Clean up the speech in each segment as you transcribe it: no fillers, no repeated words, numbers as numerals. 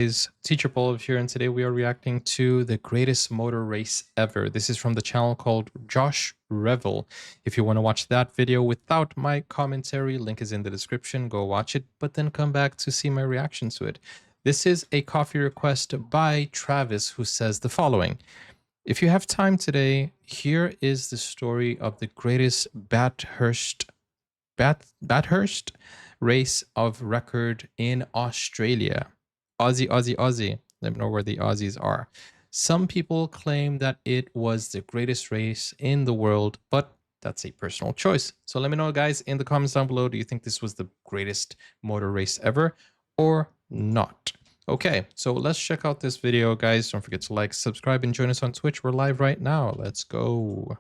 Is Teacher Paul here, and today we are reacting to the greatest motor race ever. This is from the channel called Josh Revel. If you want to watch that video without my commentary, link is in the description. Go watch it, but then come back to see my reaction to it. This is a coffee request by Travis, who says the following. If you have time today, here is the story of the greatest Bathurst race of record in Australia. Aussie. Let me know where the Aussies are. Some people claim that it was the greatest race in the world, but that's a personal choice. So let me know, guys, in the comments down below, do you think this was the greatest motor race ever or not? Okay, so let's check out this video, guys. Don't forget to like, subscribe, and join us on Twitch. We're live right now. Let's go.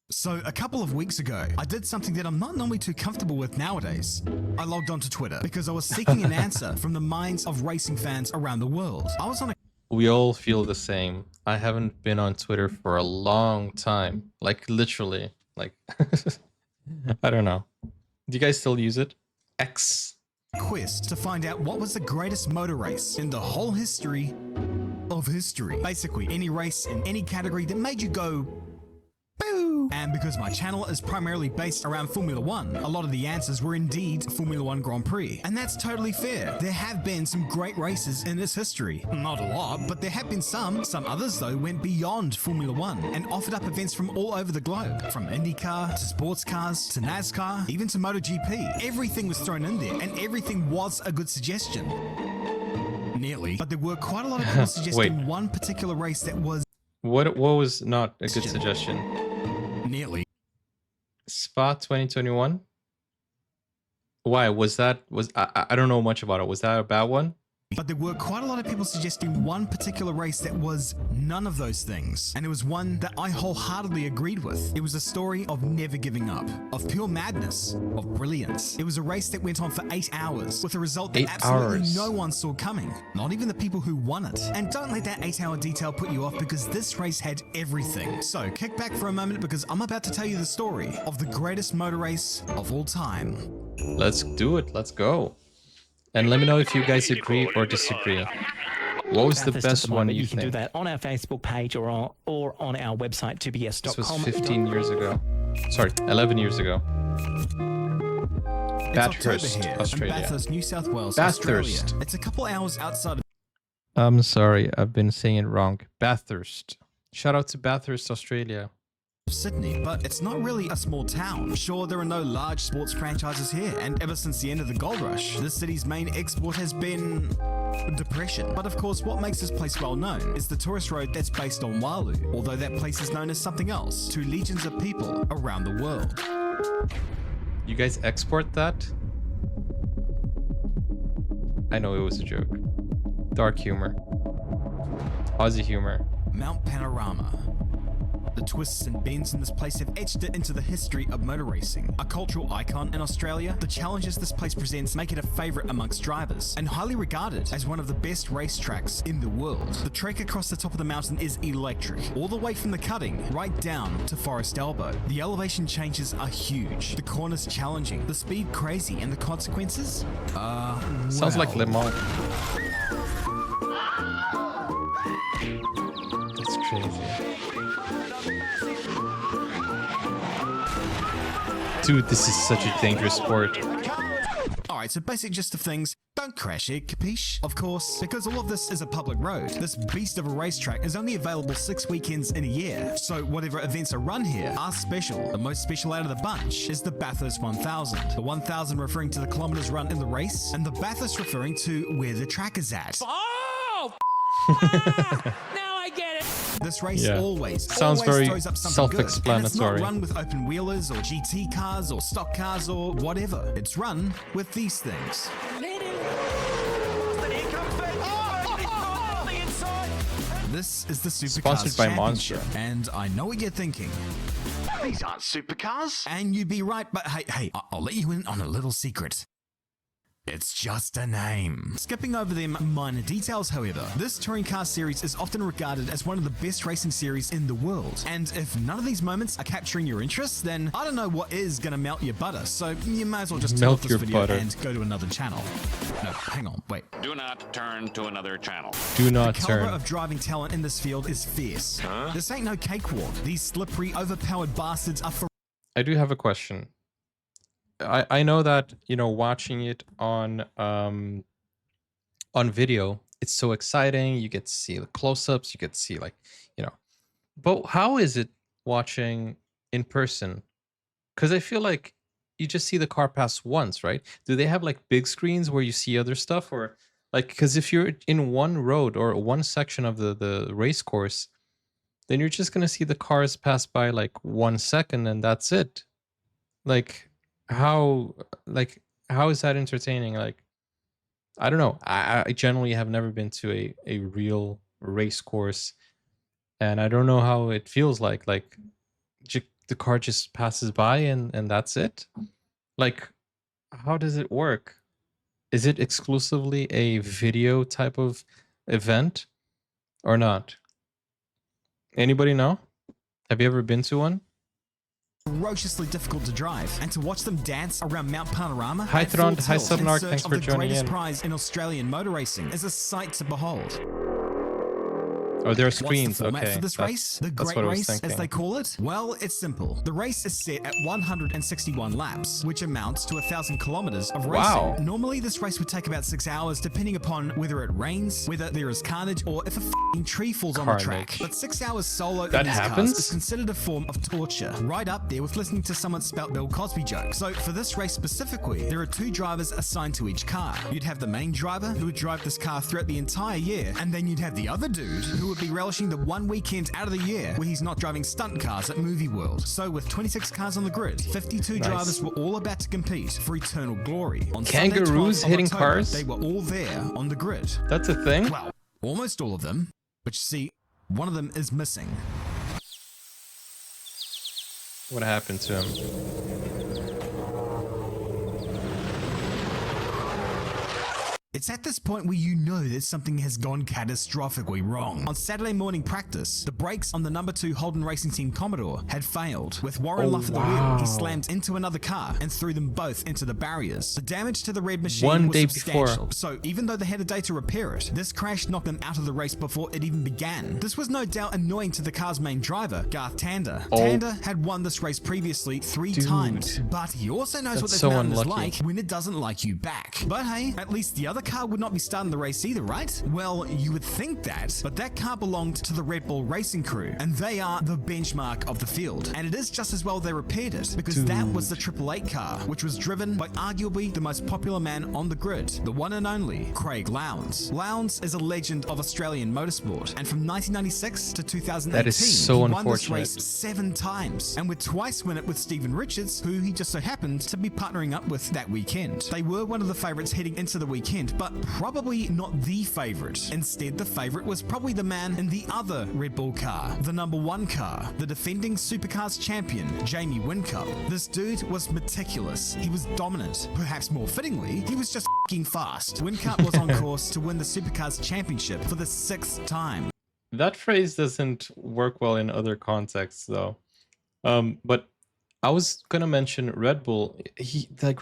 So a couple of weeks ago, I did something that I'm not normally too comfortable with nowadays. I logged onto Twitter because I was seeking an answer from the minds of racing fans around the world. I was on a... We all feel the same. I haven't been on Twitter for a long time. Like, literally. Like, I don't know. Do you guys still use it? X. Quest to find out what was the greatest motor race in the whole history of history. Basically, any race in any category that made you go... boo! And because my channel is primarily based around Formula 1, a lot of the answers were indeed Formula 1 Grand Prix. And that's totally fair. There have been some great races in its history. Not a lot, but there have been some. Some others, though, went beyond Formula 1 and offered up events from all over the globe. From IndyCar to sports cars to NASCAR, even to MotoGP. Everything was thrown in there, and everything was a good suggestion. Nearly. But there were quite a lot of people suggesting one particular race that was... What was not a good suggestion? Nearly. Spa 2021? Why was that? I don't know much about it. Was that a bad one? But there were quite a lot of people suggesting one particular race that was none of those things. And it was one that I wholeheartedly agreed with. It was a story of never giving up, of pure madness, of brilliance. It was a race that went on for 8 hours with a result that absolutely no one saw coming. Not even the people who won it. And don't let that 8-hour detail put you off, because this race had everything. So kick back for a moment, because I'm about to tell you the story of the greatest motor race of all time. Let's do it. Let's go. And let me know if you guys agree or disagree. What was the best one you think? You can do that on our Facebook page or on our website, 2bs.com. This was 15 years ago. Sorry, 11 years ago. Bathurst, Australia. Bathurst, New South Wales, Bathurst. Australia. It's a couple hours outside of... I'm sorry, I've been saying it wrong. Bathurst. Shout out to Bathurst, Australia. Sydney, but it's not really a small town. Sure, there are no large sports franchises here, and ever since the end of the gold rush, this city's main export has been depression. But of course, what makes this place well known is the tourist road that's based on Walu, although that place is known as something else to legions of people around the world. You guys export that? I know it was a joke. Dark humor. Aussie humor. Mount Panorama. The twists and bends in this place have etched it into the history of motor racing. A cultural icon in Australia, the challenges this place presents make it a favourite amongst drivers, and highly regarded as one of the best racetracks in the world. The trek across the top of the mountain is electric, all the way from the cutting right down to Forest Elbow. The elevation changes are huge, the corners challenging, the speed crazy, and the consequences? Sounds like Le Mans. That's crazy. Dude, this is such a dangerous sport. Alright, so basic gist of things, don't crash it, capiche? Of course, because all of this is a public road, this beast of a racetrack is only available 6 weekends in a year, so whatever events are run here are special. The most special out of the bunch is the Bathurst 1000. The 1000 referring to the kilometers run in the race, and the Bathurst referring to where the track is at. Oh! Now I get it! This race always very throws up something good. And it's self-explanatory. not run with open wheelers or GT cars or stock cars or whatever. It's run with these things. This is the Supercars Sponsored by Championship. Monster. And I know what you're thinking. These aren't supercars. And you'd be right, but hey, I'll let you in on a little secret. It's just a name. Skipping over them minor details, however, this touring car series is often regarded as one of the best racing series in the world. And if none of these moments are capturing your interest, then I don't know what is gonna melt your butter. So you may as well just turn off this video and go to another channel. No, hang on, wait. Do not turn to another channel. Do not The caliber turn. of driving talent in this field is fierce. This ain't no cakewalk. These slippery, overpowered bastards are for I do have a question. I know that, you know, watching it on video, it's so exciting. You get to see the close-ups, you get to see, like, you know. But how is it watching in person? Because I feel like you just see the car pass once, right? Do they have like big screens where you see other stuff, or like, because if you're in one road or one section of the race course, then you're just gonna see the cars pass by like 1 second and that's it. Like how is that entertaining? Like, I don't know. I generally have never been to a real race course, and I don't know how it feels like. Like the car just passes by and that's it. Like, how does it work? Is it exclusively a video type of event or not? Anybody know? Have you ever been to one? ferociously difficult to drive, and to watch them dance around Mount Panorama Hi at Thrond, full hi tilt in Subnark, search thanks of for the joining greatest in. prize in Australian motor racing is a sight to behold. Oh, there are What's the screens. format Okay, for this race? The that's Great what I was Race, as thinking. they call it? Well, it's simple. The race is set at 161 laps, which amounts to 1,000 kilometers of racing. Wow. Normally, this race would take about 6 hours, depending upon whether it rains, whether there is carnage, or if a f***ing tree falls on the track. Carnage. But 6 hours solo That in these happens? cars is considered a form of torture, right up there with listening to someone spout Bill Cosby jokes. So for this race specifically, there are 2 drivers assigned to each car. You'd have the main driver, who would drive this car throughout the entire year, and then you'd have the other dude, who would be relishing the one weekend out of the year where he's not driving stunt cars at Movie World. So with 26 cars on the grid, 52 Nice. drivers were all about to compete for eternal glory. On Kangaroos Sunday, 12th of hitting October, cars? They were all there on the grid. That's a thing? Well, almost all of them, but you see, one of them is missing. What happened to him? It's at this point where you know that something has gone catastrophically wrong. On Saturday morning practice, the brakes on the number 2 Holden Racing Team Commodore had failed. With Warren Oh, Luff at the wow. wheel, he slammed into another car and threw them both into the barriers. The damage to the red machine One was day substantial. before. So even though they had a day to repair it, this crash knocked them out of the race before it even began. This was no doubt annoying to the car's main driver, Garth Tander. Oh. Tander had won this race previously 3 Dude. times, but he also knows what That's this so mountain is unlucky. like when it doesn't like you back. But hey, at least the other car would not be starting the race either, right? Well, you would think that, but that car belonged to the Red Bull Racing crew, and they are the benchmark of the field. And it is just as well they repaired it, because that was the 888 car, which was driven by arguably the most popular man on the grid, the one and only Craig Lowndes. Lowndes is a legend of Australian motorsport, and from 1996 to 2018, That is so he won this unfortunate. race 7 times, and would twice win it with Stephen Richards, who he just so happened to be partnering up with that weekend. They were one of the favourites heading into the weekend, but probably not the favourite. Instead, the favourite was probably the man in the other Red Bull car, the number 1 car, the defending supercars champion, Jamie Whincup. This dude was meticulous. He was dominant. Perhaps more fittingly, he was just f***ing fast. Whincup was on course to win the supercars championship for the 6th time. That phrase doesn't work well in other contexts, though. But I was gonna mention Red Bull.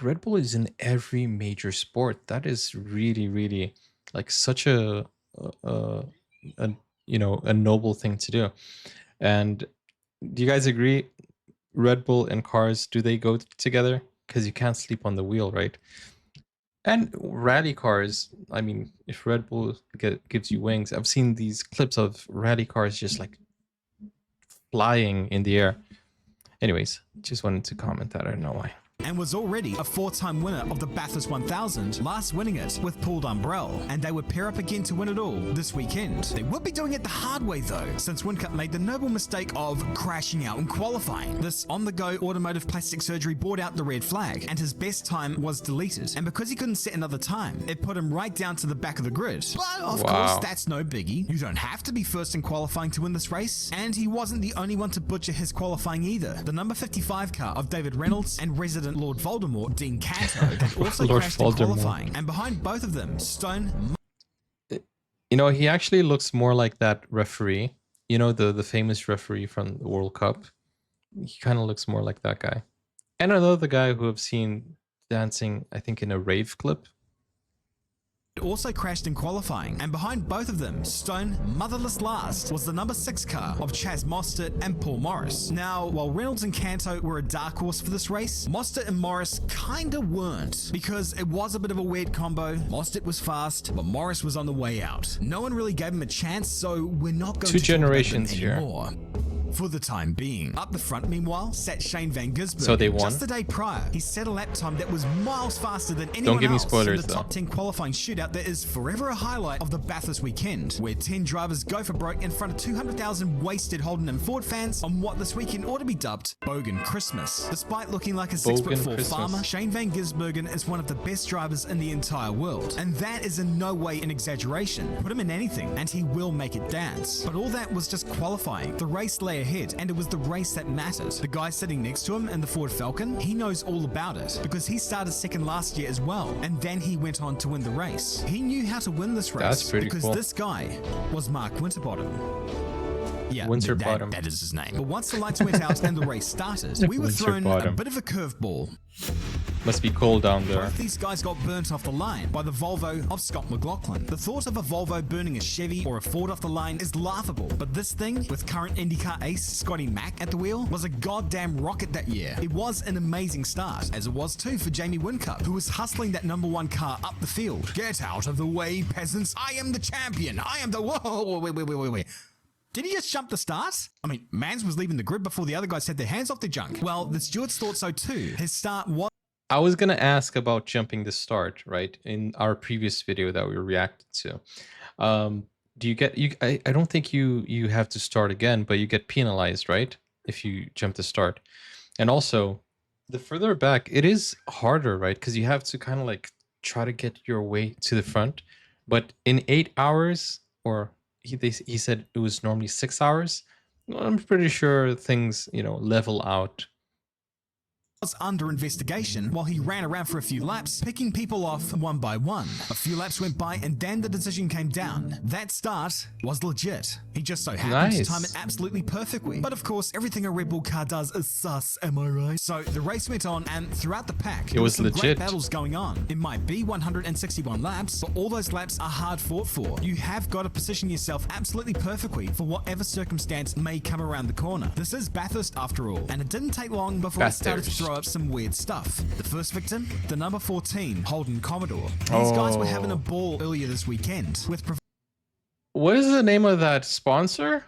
Red Bull is in every major sport. That is really, really like such a noble thing to do. And do you guys agree? Red Bull and cars, do they go together? Because you can't sleep on the wheel, right? And rally cars, I mean, if Red Bull gives you wings, I've seen these clips of rally cars just like flying in the air. Anyways, just wanted to comment that. I don't know why. And was already a 4-time winner of the Bathurst 1000, last winning it with Paul Dumbrell, and they would pair up again to win it all this weekend. They would be doing it the hard way though, since Whincup made the noble mistake of crashing out in qualifying. This on-the-go automotive plastic surgery brought out the red flag, and his best time was deleted. And because he couldn't set another time, it put him right down to the back of the grid. But of course, that's no biggie. You don't have to be first in qualifying to win this race, and he wasn't the only one to butcher his qualifying either. The number 55 car of David Reynolds and resident President Lord Voldemort, Dean Canto, had also Lord crashed Voldemort. in qualifying, and behind both of them, Stone. You know, he actually looks more like that referee. You know, the famous referee from the World Cup. He kind of looks more like that guy. And another guy who I've seen dancing, I think, in a rave clip. Also crashed in qualifying, and behind both of them, Stone, motherless last, was the number 6 car of Chaz Mostert and Paul Morris. Now, while Reynolds and Canto were a dark horse for this race, Mostert and Morris kinda weren't, because it was a bit of a weird combo. Mostert was fast, but Morris was on the way out. No one really gave him a chance, so we're not going Two to talk about them generations here. anymore. For the time being. Up the front, meanwhile, sat Shane Van Gisbergen. So they won? Just the day prior, he set a lap time that was miles faster than anyone give me else spoilers, in the top though. 10 qualifying shootout that is forever a highlight of the Bathurst weekend, where 10 drivers go for broke in front of 200,000 wasted Holden and Ford fans on what this weekend ought to be dubbed Bogan Christmas. Despite looking like a 6'4" Christmas. farmer, Shane Van Gisbergen is one of the best drivers in the entire world, and that is in no way an exaggeration. Put him in anything, and he will make it dance. But all that was just qualifying. The race lay ahead, and it was the race that mattered. The guy sitting next to him in the Ford Falcon, he knows all about it because he started second last year as well, and then he went on to win the race. He knew how to win this race. That's pretty because cool. this guy was Mark Winterbottom. Yeah, Winterbottom. that is his name. But once the lights went out and the race started, we were thrown a Winterbottom. bit of a curveball. Must be cold down there. Both these guys got burnt off the line by the Volvo of Scott McLaughlin. The thought of a Volvo burning a Chevy or a Ford off the line is laughable, but this thing, with current IndyCar ace Scotty Mack at the wheel, was a goddamn rocket that year. It was an amazing start, as it was too for Jamie Whincup, who was hustling that number 1 car up the field. Get out of the way, peasants! I am the champion! I am the... Whoa, wait. Did he just jump the start? I mean, Mans was leaving the grid before the other guys had their hands off their junk. Well, the stewards thought so too. His start was... I was gonna ask about jumping the start, right? In our previous video that we reacted to. Do you get I don't think you have to start again, but you get penalized, right? If you jump the start. And also, the further back, it is harder, right? Because you have to kind of like try to get your way to the front. But in 8 hours, or he said it was normally 6 hours. I'm pretty sure things, level out. Was under investigation while he ran around for a few laps, picking people off one by one. A few laps went by and then the decision came down. That start was legit. He just so happened to time it absolutely perfectly. But of course, everything a Red Bull car does is sus, am I right? So the race went on, and throughout the pack, there was some legit. great battles going on. It might be 161 laps, but all those laps are hard fought for. You have got to position yourself absolutely perfectly for whatever circumstance may come around the corner. This is Bathurst after all, and it didn't take long before it started to throw up some weird stuff. The first victim, the number 14 Holden Commodore. These guys were having a ball earlier this weekend with... What is the name of that sponsor?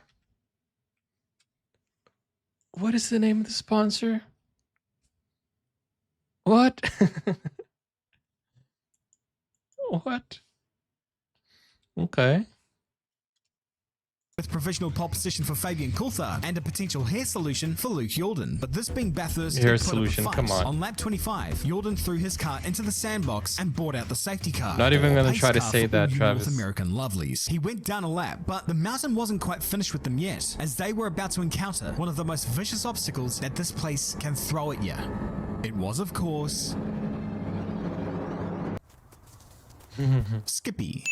What is the name of the sponsor? What? What? Okay. With provisional pole position for Fabian Coulthard and a potential hair solution for Luke Youlden. But this being Bathurst, Hair he put up a solution, fight. come on. On lap 25, Youlden threw his car into the sandbox and brought out the safety car. Not even or gonna pace try to car say for that, all you Travis. North American lovelies. He went down a lap, but the mountain wasn't quite finished with them yet, as they were about to encounter one of the most vicious obstacles that this place can throw at you. It was, of course, Skippy.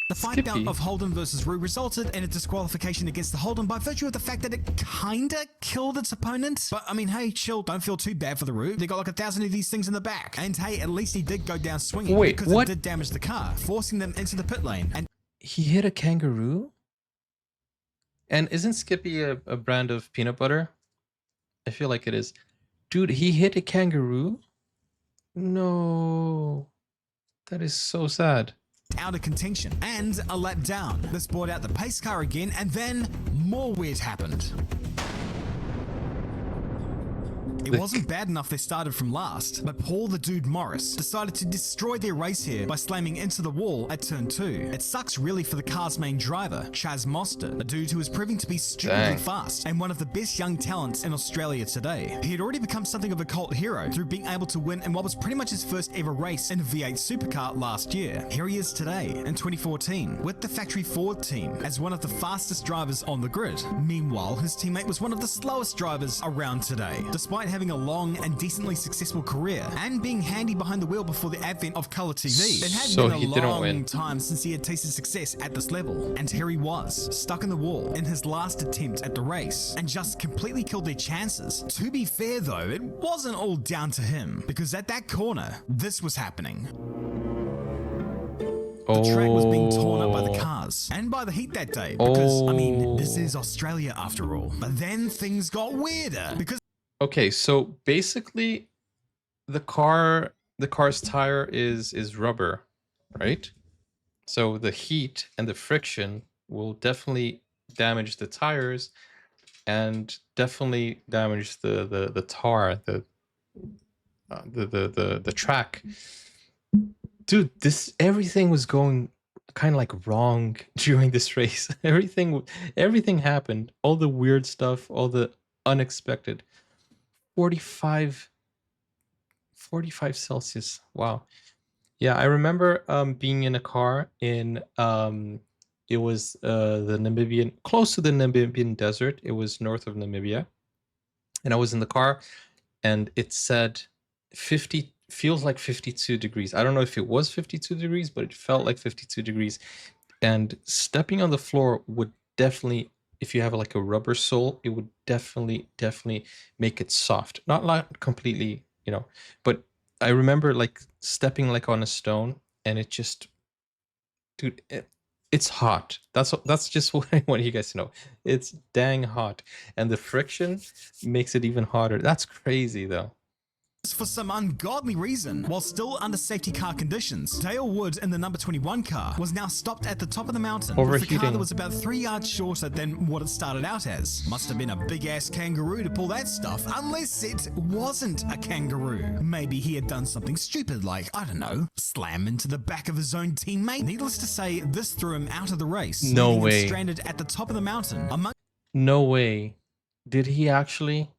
The fight bout of Holden versus Rue resulted in a disqualification against the Holden by virtue of the fact that it kinda killed its opponent. But I mean, hey, chill, don't feel too bad for the Rue. They got like 1,000 of these things in the back. And hey, at least he did go down swinging. Wait, because what? it did damage the car, forcing them into the pit lane. And He hit a kangaroo? And isn't Skippy a brand of peanut butter? I feel like it is. Dude, he hit a kangaroo? No. That is so sad. out of contention and a lap down. This brought out the pace car again, and then more weird happened. It wasn't bad enough they started from last, but Paul the Dude Morris decided to destroy their race here by slamming into the wall at turn 2. It sucks really for the car's main driver, Chaz Mostert, a dude who is proving to be stupidly fast and one of the best young talents in Australia today. He had already become something of a cult hero through being able to win in what was pretty much his first ever race in a V8 supercar last year. Here he is today, in 2014, with the factory Ford team as one of the fastest drivers on the grid. Meanwhile, his teammate was one of the slowest drivers around today. Despite having having a long and decently successful career and being handy behind the wheel before the advent of colour TV. It had So been he a didn't long win. time since he had tasted success at this level, and here he was, stuck in the wall in his last attempt at the race, and just completely killed their chances. To be fair though, it wasn't all down to him, because at that corner, this was happening. The track was being torn up by the cars and by the heat that day because, I mean, this is Australia after all. But then things got weirder because... Okay, so basically the car's tire is rubber, right? So the heat and the friction will definitely damage the tires and definitely damage the tar, the track. Dude, everything was going kind of like wrong during this race. Everything happened. All the weird stuff, all the unexpected. 45 Celsius. Wow. Yeah, I remember being in a car in it was the Namibian, close to the Namibian desert. It was north of Namibia. And I was in the car and it said 50, feels like 52 degrees. I don't know if it was 52 degrees, but it felt like 52 degrees. And stepping on the floor would definitely, if you have like a rubber sole, it would definitely make it soft. Not like completely, but I remember like stepping like on a stone and it just, dude, it's hot. That's just what I want you guys to know. It's dang hot. And the friction makes it even hotter. That's crazy though. for some ungodly reason, while still under safety car conditions, Dale Wood in the number 21 car was now stopped at the top of the mountain with a car Overheating. that was about 3 yards shorter than what it started out as. Must have been a big-ass kangaroo to pull that stuff, unless it wasn't a kangaroo. Maybe he had done something stupid like, I don't know, slam into the back of his own teammate. Needless to say, this threw him out of the race, No leaving him way. stranded at the top of the mountain among No way. Did he actually?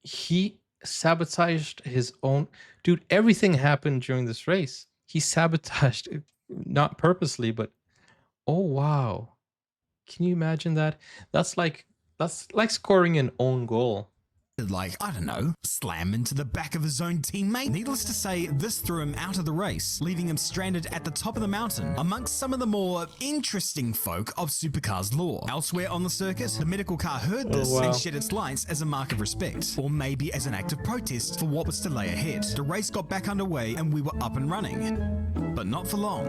He sabotaged his own. Dude, everything happened during this race. He sabotaged it, not purposely, but oh wow. Can you imagine that? That's like scoring an own goal. like, I don't know, slam into the back of his own teammate. Needless to say, this threw him out of the race, leaving him stranded at the top of the mountain amongst some of the more interesting folk of supercars lore. Elsewhere on the circuit, the medical car heard this wow. and shed its lights as a mark of respect, or maybe as an act of protest for what was to lay ahead. The race got back underway and we were up and running, but not for long.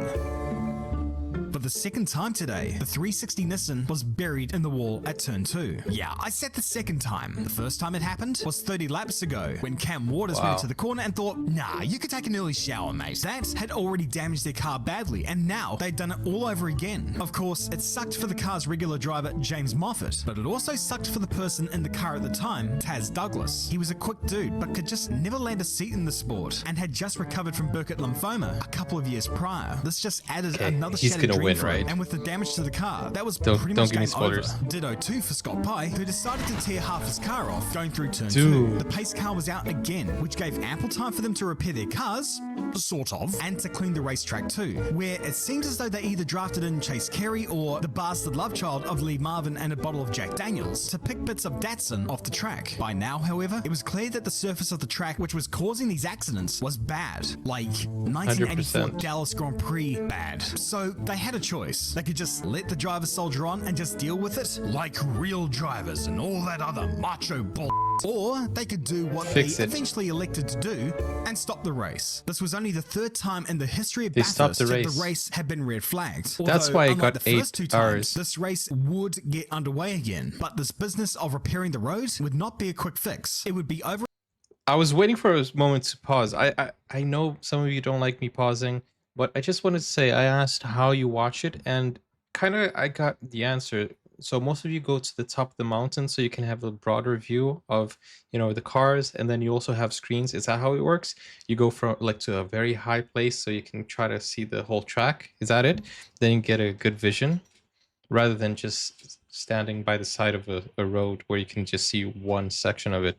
For the second time today, the 360 Nissan was buried in the wall at turn 2. Yeah, I said the second time. The first time it happened was 30 laps ago, when Cam Waters went to the corner and thought, nah, you could take an early shower, mate. That had already damaged their car badly, and now they'd done it all over again. Of course, it sucked for the car's regular driver, James Moffat, but it also sucked for the person in the car at the time, Taz Douglas. He was a quick dude, but could just never land a seat in the sport, and had just recovered from Burkitt lymphoma a couple of years prior. This just added another he's shattered gonna dream win, for him. right? And with the damage to the car, that was Don't pretty much give me game over. spoilers. Ditto 2 for Scott Pye, who decided to tear half his car off going through turn 2. Dude. The pace car was out again, which gave ample time for them to repair their cars, sort of, and to clean the racetrack too, where it seems as though they either drafted in Chase Carey or the bastard love child of Lee Marvin and a bottle of Jack Daniels to pick bits of Datsun off the track. By now, however, it was clear that the surface of the track which was causing these accidents was bad, like 1984 100%. Dallas Grand Prix bad. So they had a choice. They could just let the driver soldier on and just deal with it, like real drivers and all that other macho bull. Or they could do what Fix they it. eventually elected to do and stop the race. This was only the third time in the history of They stopped Bathurst the that race. the race had been red flagged. That's Although, why it unlike got the first 8 two times, hours. this race would get underway again. But this business of repairing the road would not be a quick fix. It would be over. I was waiting for a moment to pause. I know some of you don't like me pausing, but I just wanted to say I asked how you watch it, and kind of I got the answer. So most of you go to the top of the mountain so you can have a broader view of, the cars, and then you also have screens. Is that how it works? You go from like to a very high place so you can try to see the whole track. Is that it? Then you get a good vision rather than just standing by the side of a road where you can just see one section of it.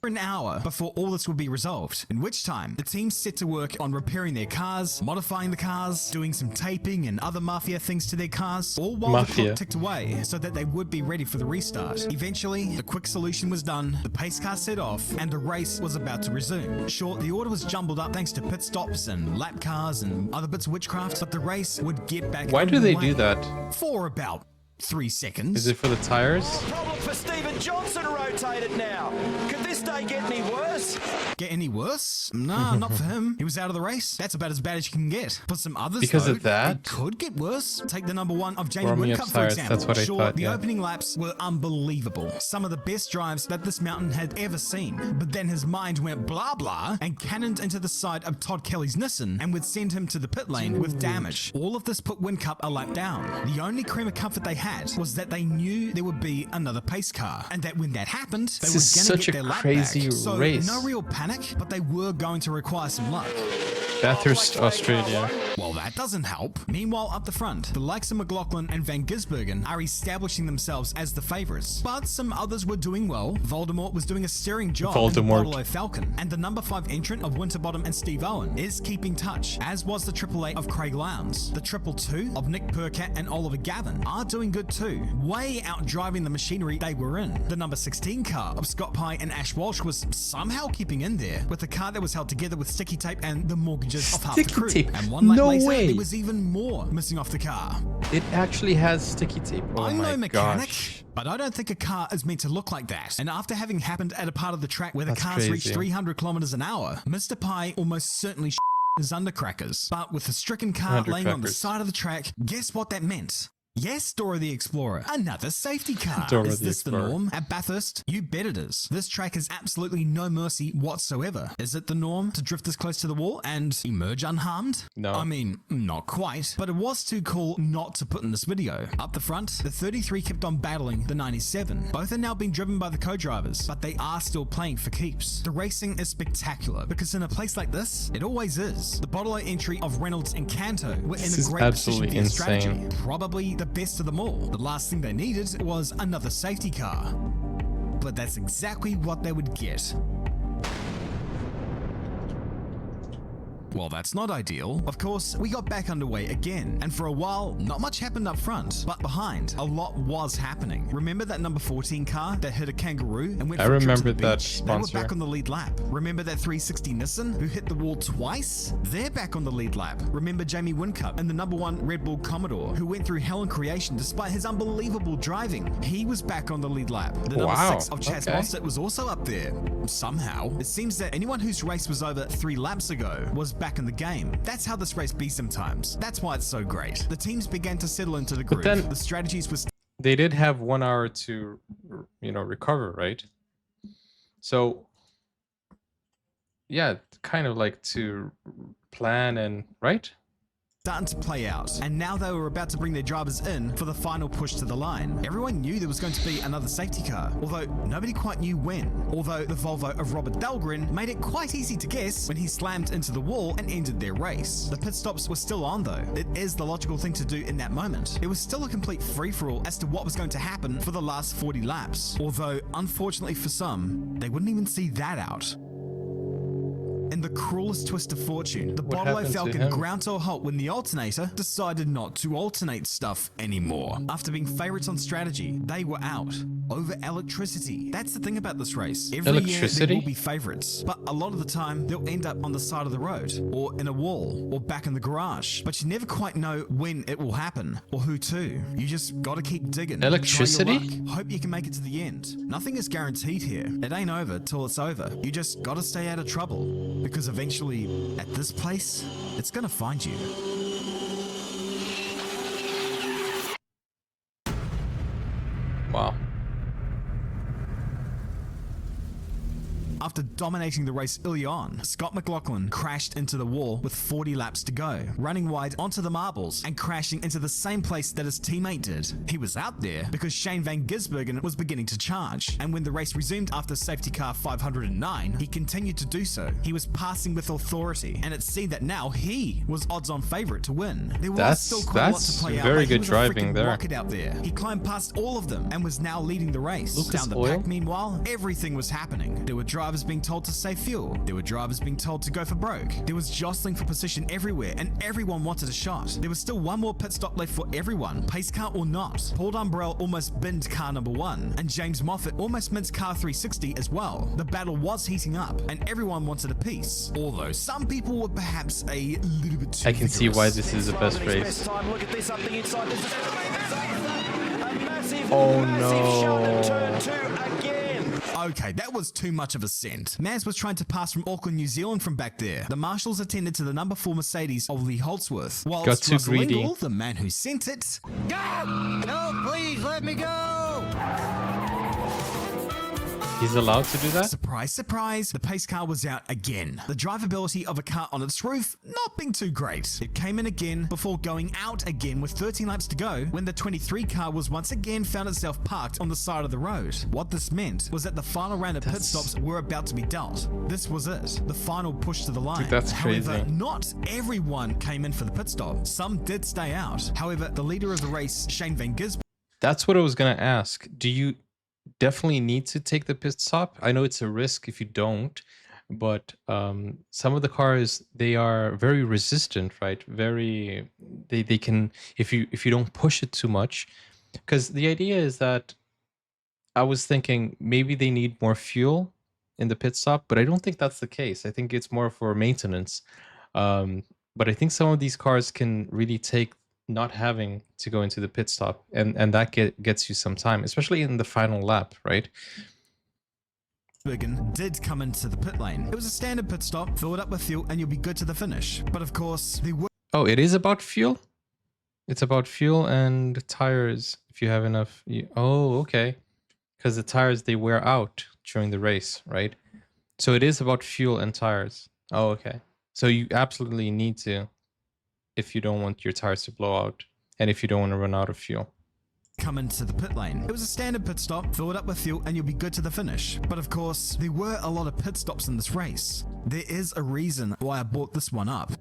an hour before all this would be resolved, in which time the team set to work on repairing their cars, modifying the cars, doing some taping and other mafia things to their cars, all while the clock ticked away so that they would be ready for the restart. Eventually, the quick solution was done, the pace car set off, and the race was about to resume. Sure, the order was jumbled up thanks to pit stops and lap cars and other bits of witchcraft, but the race would get back. Why do they do that? For about 3 seconds. Is it for the tires? Problem for Stephen Johnson rotated now. Could this day get any worse? Get any worse? Nah, not for him. He was out of the race. That's about as bad as you can get. But some others, Because though, of that? it could get worse. Take the number 1 of Jamie Warming up Whitcup, for tires, example. that's what I Sure, thought, the yeah. opening laps were unbelievable. Some of the best drives that this mountain had ever seen. But then his mind went blah blah and cannoned into the side of Todd Kelly's Nissan and would send him to the pit lane with damage. All of this put Whitcup a lap down. The only cream of comfort they had was that they knew there would be another pace car, and that when that happened, they This were is going to such get a their lap crazy back. So race. no real panic, but they were going to require some luck. Bathurst, Australia. Well, that doesn't help. Meanwhile, up the front, the likes of McLaughlin and Van Gisbergen are establishing themselves as the favourites. But some others were doing well. Voldemort was doing a steering job in the Voldemort. Bottle Falcon, and the number 5 entrant of Winterbottom and Steve Owen is keeping touch, as was the Triple 8 of Craig Lowndes. The Triple 2 of Nick Percat and Oliver Gavin are doing good too, way out driving the machinery they were in. The number 16 car of Scott Pye and Ash Walsh was somehow keeping in there, with the car that was held together with sticky tape and the mortgages of half the crew. And one lap No later, way. there was even more missing off the car. It actually has sticky tape. Oh I'm my no mechanic, gosh. but I don't think a car is meant to look like that. And after having happened at a part of the track where the That's cars reached crazy. 300 kilometers an hour, Mr. Pye almost certainly his undercrackers. But with the stricken car laying on the Undercrackers. side of the track, guess what that meant? Yes, Dora the Explorer. Another safety car. Dora Is the this the Explorer. norm at Bathurst? You bet it is. This track has absolutely no mercy whatsoever. Is it the norm to drift this close to the wall and emerge unharmed? No. I mean, not quite, but it was too cool not to put in this video. Up the front, the 33 kept on battling the 97. Both are now being driven by the co-drivers, but they are still playing for keeps. The racing is spectacular because in a place like this, it always is. The Bottle entry of Reynolds and Canto were in This a is great position absolutely for their strategy. insane. Probably the best of them all. The last thing they needed was another safety car. But that's exactly what they would get. Well, that's not ideal. Of course, we got back underway again, and for a while, not much happened up front, but behind, a lot was happening. Remember that number 14 car that hit a kangaroo and went I for a trip to remember the that beach? They were sponsor. back on the lead lap. Remember that 360 Nissan who hit the wall twice? They're back on the lead lap. Remember Jamie Whitcup and the number 1 Red Bull Commodore who went through hell and creation despite his unbelievable driving? He was back on the lead lap. The number Wow, 6 of Chaz okay. Mostert was also up there. Somehow. It seems that anyone whose race was over 3 laps ago was back in the game. That's how this race be sometimes. That's why it's so great. The teams began to settle into the groove. then- The strategies were They did have 1 hour to, recover, right? So, yeah, kind of like to plan and, right? starting to play out, and now they were about to bring their drivers in for the final push to the line. Everyone knew there was going to be another safety car, although nobody quite knew when. Although the Volvo of Robert Dahlgren made it quite easy to guess when he slammed into the wall and ended their race. The pit stops were still on though. It is the logical thing to do in that moment. It was still a complete free-for-all as to what was going to happen for the last 40 laps, although unfortunately for some, they wouldn't even see that out. In the cruelest twist of fortune, the What Bottle happened to Falcon him? ground to a halt when the alternator decided not to alternate stuff anymore. After being favorites on strategy, they were out. Over electricity. That's the thing about this race. Every year Electricity? there will be favorites, but a lot of the time they'll end up on the side of the road, or in a wall, or back in the garage. But you never quite know when it will happen, or who to. You just gotta keep digging. Electricity? Try your luck. Hope you can make it to the end. Nothing is guaranteed here. It ain't over till it's over. You just gotta stay out of trouble. Because eventually, at this place, it's gonna find you. Wow. After dominating the race early on, Scott McLaughlin crashed into the wall with 40 laps to go, running wide onto the marbles and crashing into the same place that his teammate did. He was out there because Shane Van Gisbergen was beginning to charge, and when the race resumed after safety car 509, he continued to do so. He was passing with authority, and it seemed that now he was odds-on favorite to win. There was That's- still quite a lot to that's play out, very but he good was a driving freaking there. rocket out there. He climbed past all of them and was now leading the race. Lucas Down the Oil? pack, meanwhile, everything was happening. There were drivers drivers being told to save fuel. There were drivers being told to go for broke. There was jostling for position everywhere, and everyone wanted a shot. There was still one more pit stop left for everyone, pace car or not. Paul Dumbrell almost binned car number 1, and James Moffat almost minced car 360 as well. The battle was heating up, and everyone wanted a piece. Although some people were perhaps a little bit too I can see why vigorous. this is the best race. Best time. Look at this up the inside. This is a massive, Oh, massive shot no. at turn 2 again. Okay, that was too much of a scent. Maz was trying to pass from Auckland, New Zealand from back there. The marshals attended to the number 4 Mercedes of Lee Holdsworth. Whilst Got too Russell greedy. Ingall, the man who sent it, No, please let me go. He's allowed to do that? surprise, surprise, the pace car was out again. The drivability of a car on its roof not being too great. It came in again before going out again with 13 laps to go when the 23 car was once again found itself parked on the side of the road. What this meant was that the final round of pit stops were about to be dealt. This was it, the final push to the line. Dude, that's However, crazy. not everyone came in for the pit stop. Some did stay out. However, the leader of the race, Shane Van Gisbergen, That's what I was gonna ask. Do you definitely need to take the pit stop? I know it's a risk if you don't, but some of the cars, they are very resistant, right? Very, they can, if you don't push it too much, because the idea is that I was thinking maybe they need more fuel in the pit stop, but I don't think that's the case. I think it's more for maintenance. But I think some of these cars can really take not having to go into the pit stop, and that gets you some time, especially in the final lap, right? did come into the pit lane. It was a standard pit stop, fill it up with fuel, and you'll be good to the finish. But of course, there were Oh, it is about fuel? It's about fuel and tires if you have enough. Oh, okay. Because the tires, they wear out during the race, right? So it is about fuel and tires. Oh, okay. So you absolutely need to, if you don't want your tires to blow out and if you don't want to run out of fuel. come into the pit lane. It was a standard pit stop, fill it up with fuel, and you'll be good to the finish. But of course, there were a lot of pit stops in this race. There is a reason why I brought this one up.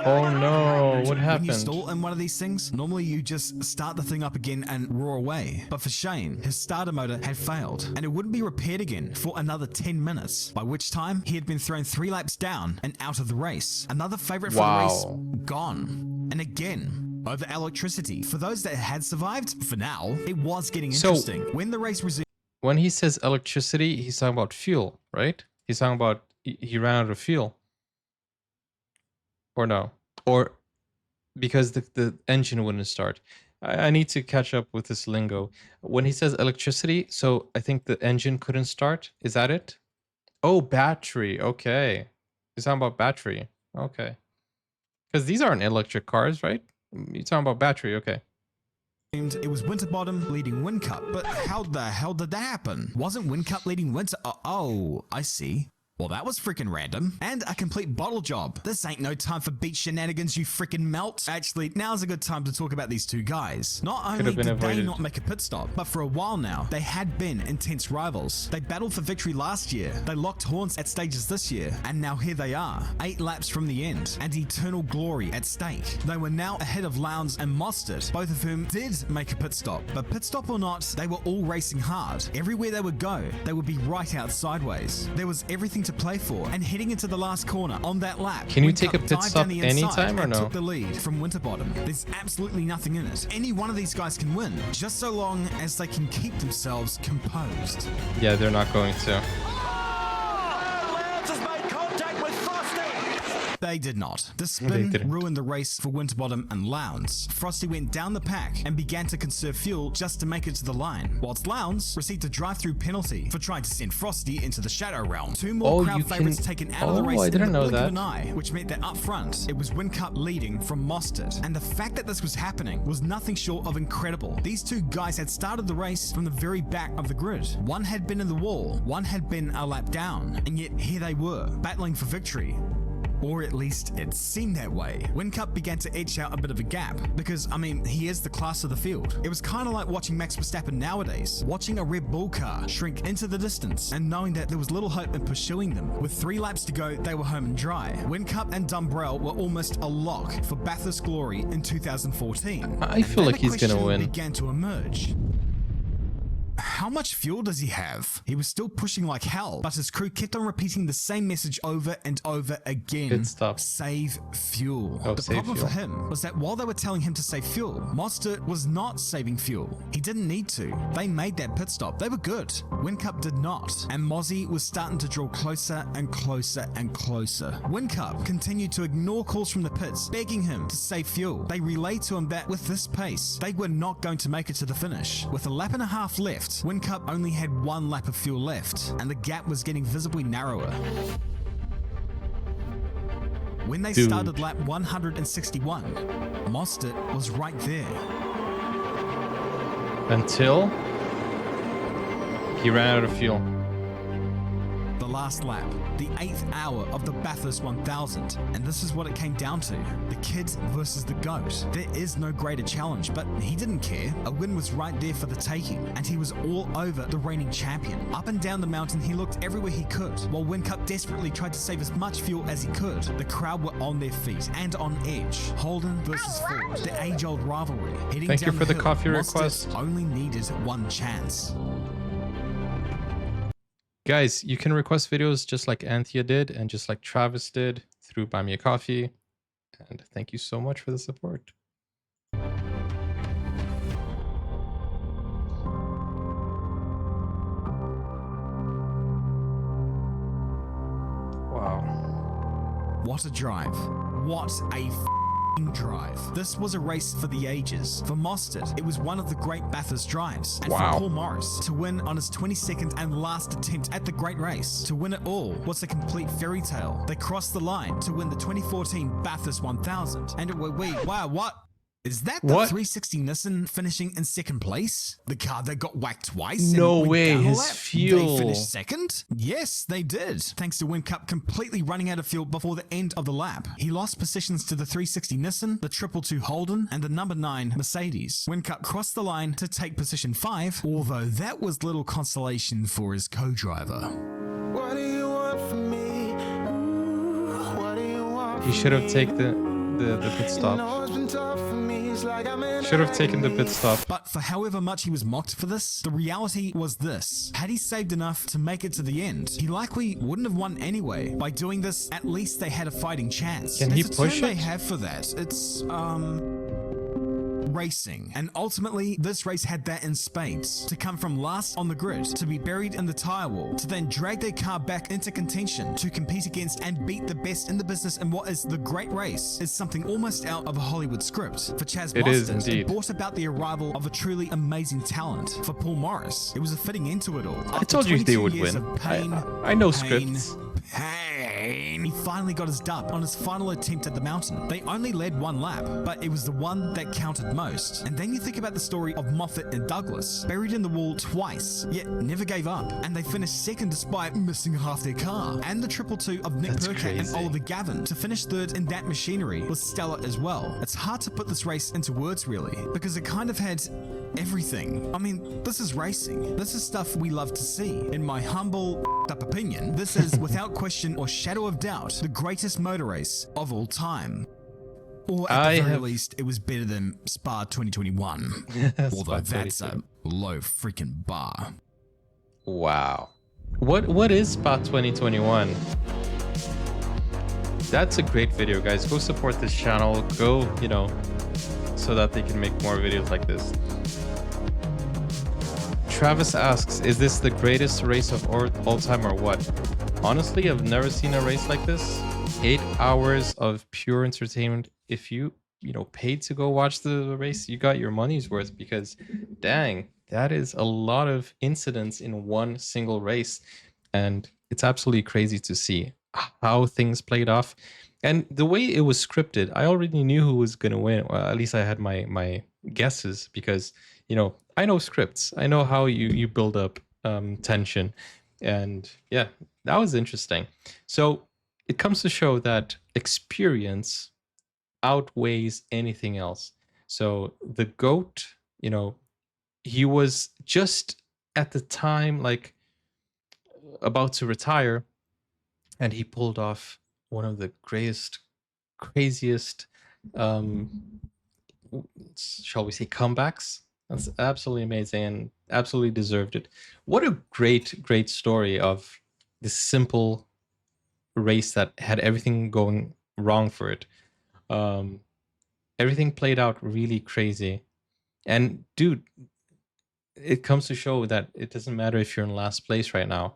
Oh no, what When you happened? stall in one of these things, normally you just start the thing up again and roar away. But for Shane, his starter motor had failed, and it wouldn't be repaired again for another 10 minutes, by which time he had been thrown 3 laps down and out of the race. Another favorite for the race, gone. And again, over electricity. For those that had survived, for now, it was getting So- interesting. When the race resumed, When he says electricity, he's talking about fuel, right? He's talking about he ran out of fuel. Or no? Or because the engine wouldn't start. I need to catch up with this lingo. When he says electricity, so I think the engine couldn't start. Is that it? Oh, battery. Okay. He's talking about battery. Okay. Because these aren't electric cars, right? You're talking about battery. Okay. it was Winterbottom leading Whincup. But how the hell did that happen? Wasn't Whincup leading Winter? Oh, I see. Well, that was freaking random. And a complete bottle job. This ain't no time for beach shenanigans, you freaking melt. Actually, now's a good time to talk about these two guys. Not only have been did they avoided. not make a pit stop, but for a while now, they had been intense rivals. They battled for victory last year. They locked horns at stages this year. And now here they are, 8 laps from the end, and eternal glory at stake. They were now ahead of Lowndes and Mostert, both of whom did make a pit stop. But pit stop or not, they were all racing hard. Everywhere they would go, they would be right out sideways. There was everything to play for, and heading into the last corner on that lap, Can you Whincup take a pit dived stop down the inside anytime or and no? took the lead from Winterbottom. There's absolutely nothing in it. Any one of these guys can win, just so long as they can keep themselves composed. Yeah, they're not going to. Lowndes has made contact with Frosty. They did not. The They spin didn't. ruined the race for Winterbottom and Lowndes. Frosty went down the pack and began to conserve fuel just to make it to the line, whilst Lowndes received a drive-through penalty for trying to send Frosty into the shadow realm. 2 more Oh, crowd you favourites can- taken out of the Oh, race I in didn't the know blink of that. an eye, which meant that up front, it was Whincup leading from Mostert. And the fact that this was happening was nothing short of incredible. These two guys had started the race from the very back of the grid. One had been in the wall, one had been a lap down, and yet here they were, battling for victory. Or at least it seemed that way. Whincup began to edge out a bit of a gap, because, I mean, he is the class of the field. It was kind of like watching Max Verstappen nowadays, watching a Red Bull car shrink into the distance and knowing that there was little hope in pursuing them. With 3 laps to go, they were home and dry. Whincup and Dumbrell were almost a lock for Bathurst glory in 2014. I feel And like then he's the gonna question win. began to emerge. how much fuel does he have? He was still pushing like hell, but his crew kept on repeating the same message over and over again. Pit stop. Save fuel. Oh, The save problem fuel. for him was that while they were telling him to save fuel, Mostert was not saving fuel. He didn't need to. They made that pit stop. They were good. Whincup did not, and Mozzie was starting to draw closer and closer and closer. Whincup continued to ignore calls from the pits, begging him to save fuel. They relayed to him that with this pace, they were not going to make it to the finish. With a lap and a half left, Whincup only had 1 lap of fuel left, and the gap was getting visibly narrower. When they started lap 161, Mostert was right there. Until he ran out of fuel. The last lap, the 8th hour of the Bathurst 1000, and this is what it came down to. The kid versus the goat. There is no greater challenge, but he didn't care. A win was right there for the taking, and he was all over the reigning champion. Up and down the mountain, he looked everywhere he could, while Whincup desperately tried to save as much fuel as he could. The crowd were on their feet and on edge. Holden versus Ford, the age-old rivalry. Heading Thank you down for the hill, coffee Mostert request. only needed 1 chance. Guys, you can request videos just like Anthea did and just like Travis did through Buy Me a Coffee. And thank you so much for the support. Wow. What a drive. What a drive. This was a race for the ages. For Mostert, it was one of the great Bathurst drives. And Wow. for Paul Morris, to win on his 22nd and last attempt at the great race, to win it all, was a complete fairy tale. They crossed the line to win the 2014 Bathurst 1000. And wow, what? Is that the What? 360 Nissan finishing in second place? The car that got whacked twice? No and went way, down a his lap? fuel. They finished second? Yes, they did. Thanks to Whincup completely running out of fuel before the end of the lap. He lost positions to the 360 Nissan, the 222 Holden, and the number 9 Mercedes. Whincup crossed the line to take position 5, although that was little consolation for his co-driver. What do you want from me? Ooh, what do you want He should have taken the pit You stop. know it's been tough for me. It's like I'm in Should have taken the pit stop. But for however much he was mocked for this, the reality was this. Had he saved enough to make it to the end, he likely wouldn't have won anyway. By doing this, at least they had a fighting chance. Can he There's a push term it? they have for that. It's, racing. And ultimately, this race had that in spades. To come from last on the grid, to be buried in the tyre wall, to then drag their car back into contention, to compete against and beat the best in the business in what is the great race, is something almost out of a Hollywood script. For Chaz It is Mostert, indeed. it brought about the arrival of a truly amazing talent. For Paul Morris, it was a fitting end to it all. I After told you they 22 would years win. of pain, I know pain, scripts. Pain. He finally got his dub on his final attempt at the mountain. They only led 1 lap, but it was the one that counted most. And then you think about the story of Moffat and Douglas, buried in the wall twice, yet never gave up. And they finished second despite missing half their car. And the 222 of Nick That's Percat and crazy. Oliver Gavin to finish third in that machinery was stellar as well. It's hard to put this race into words really, because it kind of had everything. I mean, this is racing. This is stuff we love to see. In my humble up opinion, this is without question or shadow of doubt the greatest motor race of all time. Or at the very least, it was better than Spa 2021. Although that's a low freaking bar. Wow. What is Spot 2021? That's a great video, guys. Go support this channel. Go, so that they can make more videos like this. Travis asks, is this the greatest race of all time or what? Honestly, I've never seen a race like this. 8 hours of pure entertainment. If you paid to go watch the race, you got your money's worth, because dang, that is a lot of incidents in one single race. And it's absolutely crazy to see how things played off. And the way it was scripted, I already knew who was going to win. Well, at least I had my guesses, because, I know scripts. I know how you build up tension. And yeah, that was interesting. So it comes to show that experience outweighs anything else. So the GOAT, he was just at the time like about to retire, and he pulled off one of the greatest, craziest, shall we say, comebacks. That's absolutely amazing. And absolutely deserved it. What a great story of this simple race that had everything going wrong for it. Everything played out really crazy. And dude, it comes to show that it doesn't matter if you're in last place right now.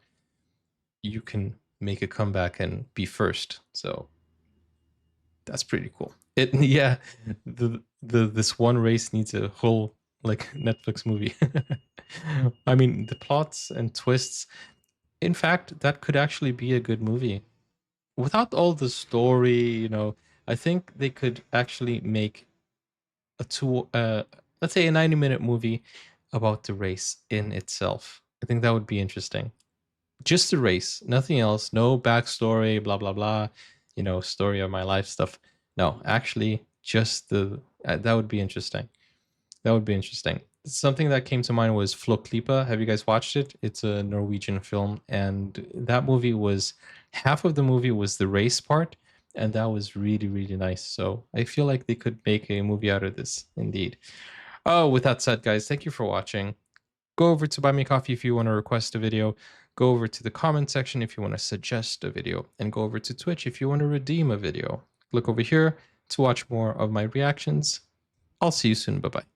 You can make a comeback and be first. So that's pretty cool. Yeah, this one race needs a whole like Netflix movie. I mean, the plots and twists. In fact, that could actually be a good movie. Without all the story, you know, I think they could actually make let's say a 90-minute movie about the race in itself. I think that would be interesting. Just the race, nothing else, no backstory, blah blah blah, you know, story of my life stuff. No, actually, just the that would be interesting. That would be interesting. Something that came to mind was Flåklypa. Have you guys watched it? It's a Norwegian film, and that movie was half of the movie was the race part, and that was really nice. So I feel like they could make a movie out of this, indeed. Oh, with that said, guys, thank you for watching. Go over to Buy Me Coffee if you want to request a video. Go over to the comment section if you want to suggest a video, and go over to Twitch if you want to redeem a video. Look over here to watch more of my reactions. I'll see you soon. Bye-bye.